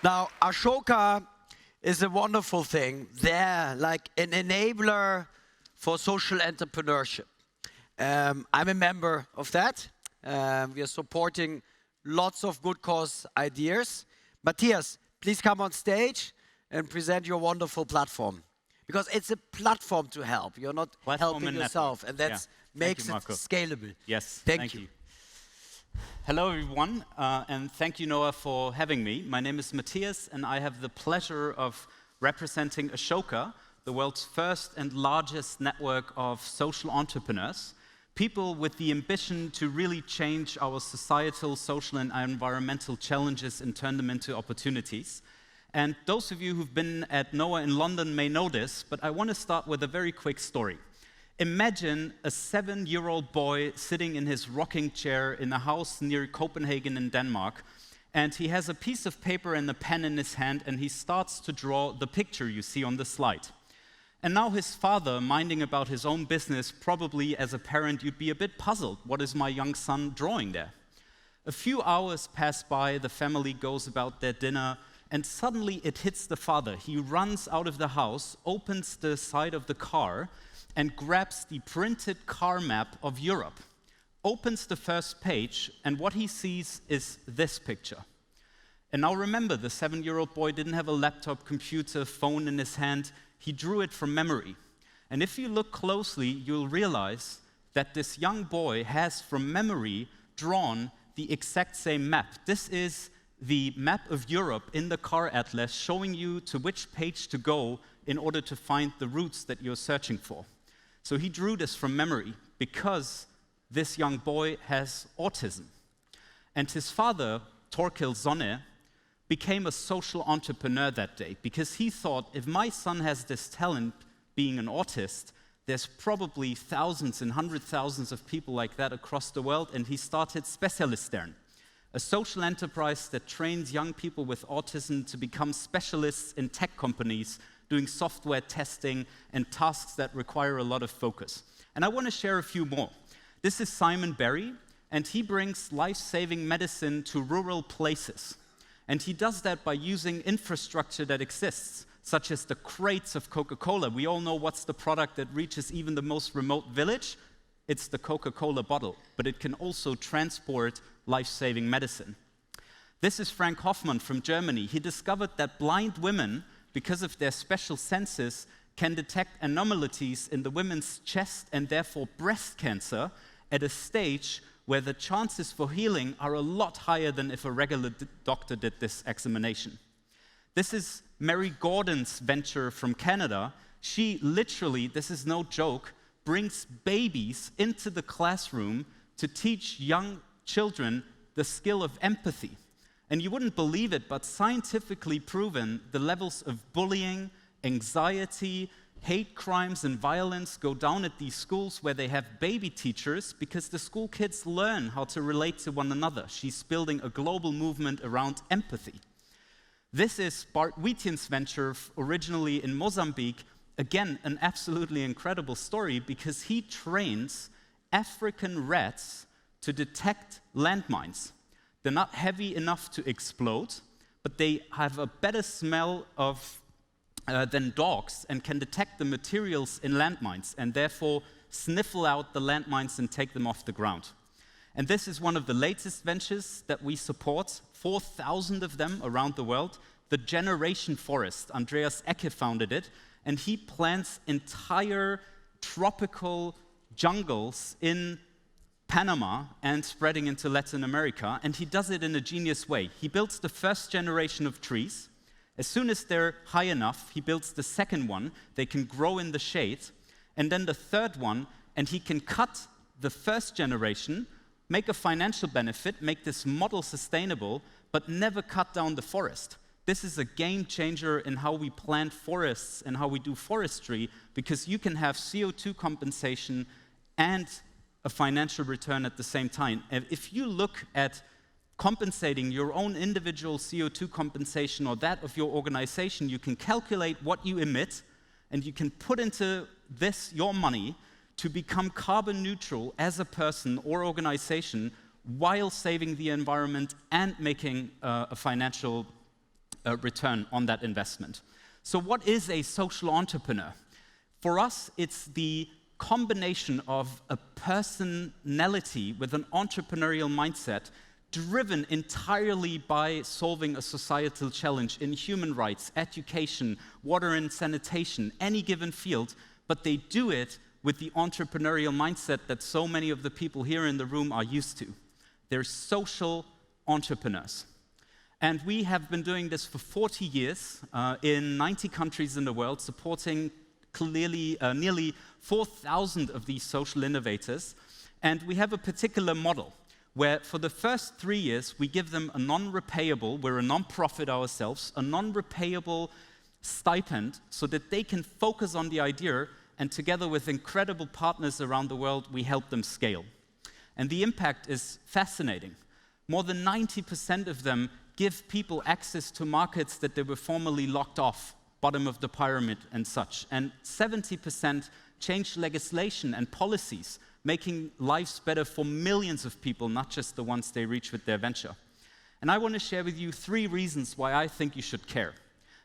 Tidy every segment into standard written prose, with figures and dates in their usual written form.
Now, Ashoka is a wonderful thing. They're like an enabler for social entrepreneurship. I'm a member of that. We are supporting lots of good cause ideas. Matthias, please come on stage and present your wonderful platform. Because it's a platform to help. You're not helping yourself. And that makes it scalable. Yes, thank you. Hello, everyone, and thank you, NOAH, for having me. My name is Matthias, and I have the pleasure of representing Ashoka, the world's first and largest network of social entrepreneurs, people with the ambition to really change our societal, social, and environmental challenges and turn them into opportunities. And those of you who've been at NOAH in London may know this, but I want to start with a very quick story. Imagine a 7-year-old boy sitting in his rocking chair in a house near Copenhagen in Denmark, and he has a piece of paper and a pen in his hand, and he starts to draw the picture you see on the slide. And now his father, minding about his own business, probably as a parent you'd be a bit puzzled. What is my young son drawing there? A few hours pass by, the family goes about their dinner, and suddenly it hits the father. He runs out of the house, opens the side of the car, and grabs the printed car map of Europe, opens the first page, and what he sees is this picture. And now remember, the 7-year-old boy didn't have a laptop, computer, phone in his hand. He drew it from memory. And if you look closely, you'll realize that this young boy has, from memory, drawn the exact same map. This is the map of Europe in the car atlas, showing you to which page to go in order to find the routes that you're searching for. So he drew this from memory because this young boy has autism. And his father, Torkil Zonne, became a social entrepreneur that day because he thought, if my son has this talent, being an autist, there's probably thousands and hundred thousands of people like that across the world, and he started Specialistern, a social enterprise that trains young people with autism to become specialists in tech companies, doing software testing and tasks that require a lot of focus. And I want to share a few more. This is Simon Berry, and he brings life-saving medicine to rural places. And he does that by using infrastructure that exists, such as the crates of Coca-Cola. We all know what's the product that reaches even the most remote village. It's the Coca-Cola bottle, but it can also transport life-saving medicine. This is Frank Hoffmann from Germany. He discovered that blind women, because of their special senses, can detect anomalies in the women's chest and therefore breast cancer at a stage where the chances for healing are a lot higher than if a regular doctor did this examination. This is Mary Gordon's venture from Canada. She literally, this is no joke, brings babies into the classroom to teach young children the skill of empathy. And you wouldn't believe it, but scientifically proven, the levels of bullying, anxiety, hate crimes, and violence go down at these schools where they have baby teachers because the school kids learn how to relate to one another. She's building a global movement around empathy. This is Bart Wheaton's venture, originally in Mozambique. Again, an absolutely incredible story because he trains African rats to detect landmines. They're not heavy enough to explode, but they have a better smell than dogs and can detect the materials in landmines and therefore sniffle out the landmines and take them off the ground. And this is one of the latest ventures that we support, 4,000 of them around the world, the Generation Forest. Andreas Ecke founded it, and he plants entire tropical jungles in Panama and spreading into Latin America, and he does it in a genius way. He builds the first generation of trees. As soon as they're high enough, he builds the second one. They can grow in the shade, and then the third one, and he can cut the first generation, make a financial benefit, make this model sustainable, but never cut down the forest. This is a game changer in how we plant forests and how we do forestry, because you can have CO2 compensation and a financial return at the same time. And if you look at compensating your own individual CO2 compensation or that of your organization, you can calculate what you emit, and you can put into this your money to become carbon neutral as a person or organization while saving the environment and making a financial return on that investment. So what is a social entrepreneur? For us, it's the combination of a personality with an entrepreneurial mindset driven entirely by solving a societal challenge in human rights, education, water and sanitation, any given field, but they do it with the entrepreneurial mindset that so many of the people here in the room are used to. They're social entrepreneurs. And we have been doing this for 40 years in 90 countries in the world, supporting nearly 4,000 of these social innovators. And we have a particular model where for the first 3 years, we give them a non-repayable, we're a non-profit ourselves, a non-repayable stipend so that they can focus on the idea, and together with incredible partners around the world, we help them scale. And the impact is fascinating. More than 90% of them give people access to markets that they were formerly locked off, bottom of the pyramid and such. And 70% change legislation and policies, making lives better for millions of people, not just the ones they reach with their venture. And I want to share with you 3 reasons why I think you should care.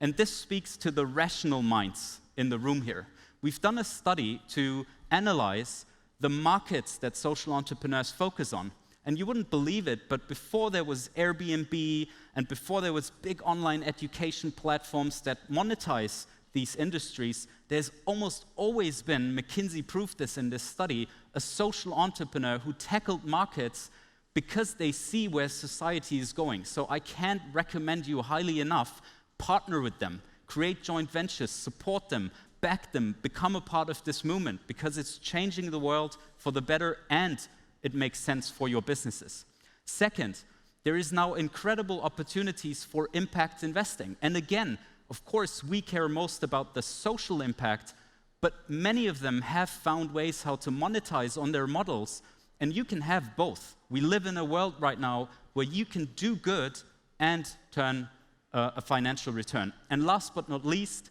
And this speaks to the rational minds in the room here. We've done a study to analyze the markets that social entrepreneurs focus on. And you wouldn't believe it, but before there was Airbnb and before there was big online education platforms that monetize these industries, there's almost always been, McKinsey proved this in this study, a social entrepreneur who tackled markets because they see where society is going. So I can't recommend you highly enough, partner with them, create joint ventures, support them, back them, become a part of this movement because it's changing the world for the better and it makes sense for your businesses. Second, there is now incredible opportunities for impact investing. And again, of course, we care most about the social impact, but many of them have found ways how to monetize on their models, and you can have both. We live in a world right now where you can do good and turn a financial return. And last but not least,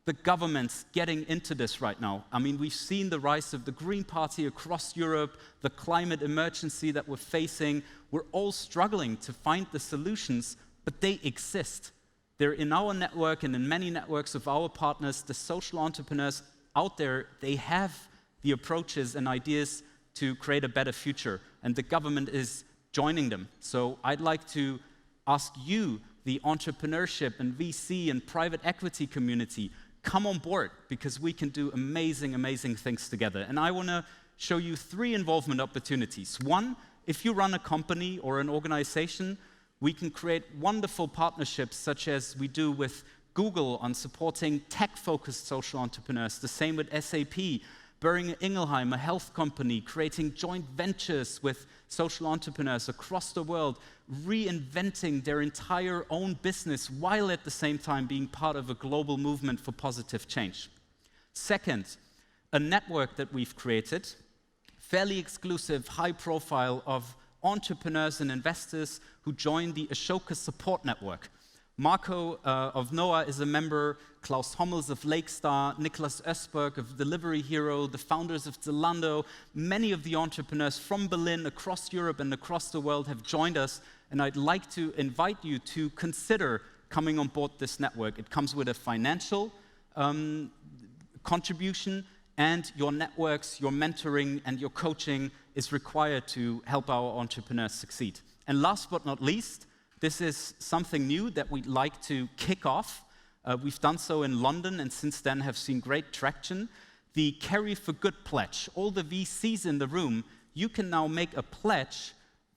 the government's getting into this right now. I mean, we've seen the rise of the Green Party across Europe, the climate emergency that we're facing. We're all struggling to find the solutions, but they exist. They're in our network and in many networks of our partners, the social entrepreneurs out there, they have the approaches and ideas to create a better future, and the government is joining them. So I'd like to ask you, the entrepreneurship and VC and private equity community, come on board because we can do amazing, amazing things together. And I want to show you 3 involvement opportunities. 1, if you run a company or an organization, we can create wonderful partnerships such as we do with Google on supporting tech-focused social entrepreneurs, the same with SAP, Boehringer Ingelheim, a health company, creating joint ventures with social entrepreneurs across the world, reinventing their entire own business while at the same time being part of a global movement for positive change. Second, a network that we've created, fairly exclusive, high profile of entrepreneurs and investors who join the Ashoka support network. Marco of NOAH is a member, Klaus Hommels of Lakestar, Niklas Östberg of Delivery Hero, the founders of Zalando. Many of the entrepreneurs from Berlin, across Europe and across the world have joined us, and I'd like to invite you to consider coming on board this network. It comes with a financial contribution, and your networks, your mentoring, and your coaching is required to help our entrepreneurs succeed. And last but not least, this is something new that we'd like to kick off. We've done so in London and since then have seen great traction. The Carry for Good pledge. All the VCs in the room, you can now make a pledge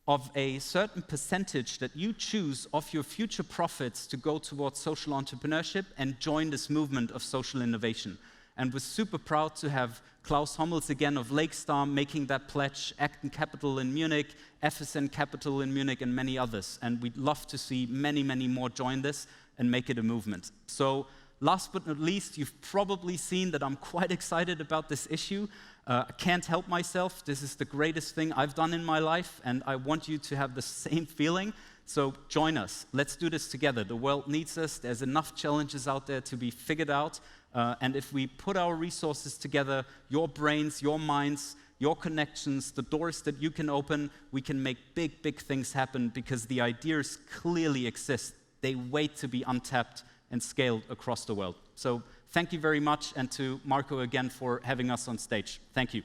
of a certain percentage that you choose of your future profits to go towards social entrepreneurship and join this movement of social innovation. And we're super proud to have Klaus Hommels again of Lakestar making that pledge, Acton Capital in Munich, FSN Capital in Munich, and many others. And we'd love to see many, many more join this and make it a movement. So last but not least, you've probably seen that I'm quite excited about this issue. I can't help myself. This is the greatest thing I've done in my life, and I want you to have the same feeling. So join us. Let's do this together. The world needs us. There's enough challenges out there to be figured out. And if we put our resources together, your brains, your minds, your connections, the doors that you can open, we can make big, big things happen because the ideas clearly exist. they wait to be untapped and scaled across the world. So thank you very much, and to Marco again for having us on stage. Thank you.